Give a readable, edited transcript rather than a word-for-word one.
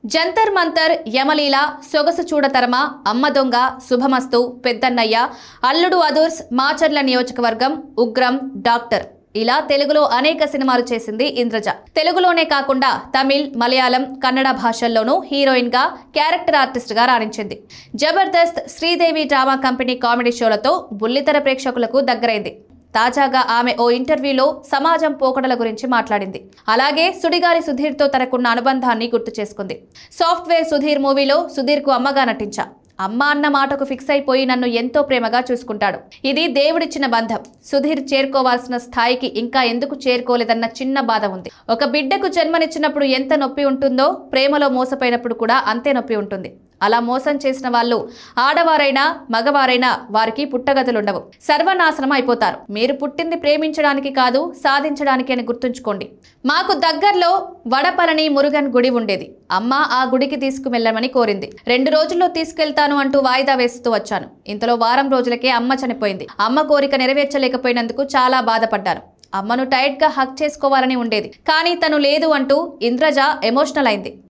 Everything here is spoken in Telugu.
జంతర్ మంతర్, యమలీల, సొగసు చూడతరమా, అమ్మ దొంగ, శుభమస్తు, పెద్దన్నయ్య, అల్లుడు అదుర్స్, మాచర్ల నియోజకవర్గం, ఉగ్రం, డాక్టర్ ఇలా తెలుగులో అనేక సినిమాలు చేసింది ఇంద్రజ. తెలుగులోనే కాకుండా తమిళ్, మలయాళం, కన్నడ భాషల్లోనూ హీరోయిన్ గా, క్యారెక్టర్ ఆర్టిస్ట్ గా రాణించింది. Jabardasth, Sridevi drama company comedy షోలతో బుల్లితెర ప్రేక్షకులకు దగ్గరైంది. తాజాగా ఆమె ఓ ఇంటర్వ్యూలో సమాజం పోకడల గురించి మాట్లాడింది. అలాగే సుడిగాలి సుధీర్తో తనకున్న అనుబంధాన్ని గుర్తు చేసుకుంది. సాఫ్ట్వేర్ సుధీర్ మూవీలో సుధీర్కు అమ్మగా నటించా. అమ్మ అన్న మాటకు ఫిక్స్ అయిపోయి నన్ను ఎంతో ప్రేమగా చూసుకుంటాడు. ఇది దేవుడిచ్చిన బంధం. సుధీర్ చేరుకోవాల్సిన స్థాయికి ఇంకా ఎందుకు చేరుకోలేదన్న చిన్న బాధ ఉంది. ఒక బిడ్డకు జన్మనిచ్చినప్పుడు ఎంత నొప్పి ఉంటుందో, ప్రేమలో మోసపోయినప్పుడు కూడా అంతే నొప్పి ఉంటుంది. అలా మోసం చేసిన వాళ్ళు ఆడవారైనా మగవారైనా వారికి పుట్టగతులుండవు, సర్వనాశనం అయిపోతారు. మీరు పుట్టింది ప్రేమించడానికి కాదు, సాధించడానికి అని గుర్తుంచుకోండి. మాకు దగ్గరలో వడపళని మురుగన్ గుడి ఉండేది. అమ్మ ఆ గుడికి తీసుకువెళ్ళమని కోరింది. 2 రోజుల్లో తీసుకెళ్తాను అంటూ వాయిదా వేస్తూ వచ్చాను. ఇంతలో వారం రోజులకే అమ్మ చనిపోయింది. అమ్మ కోరిక నెరవేర్చలేకపోయినందుకు చాలా బాధపడ్డాను. అమ్మను టైట్ గా హక్ చేసుకోవాలని ఉండేది, కానీ తను లేదు అంటూ ఇంద్రజ ఎమోషనల్ అయింది.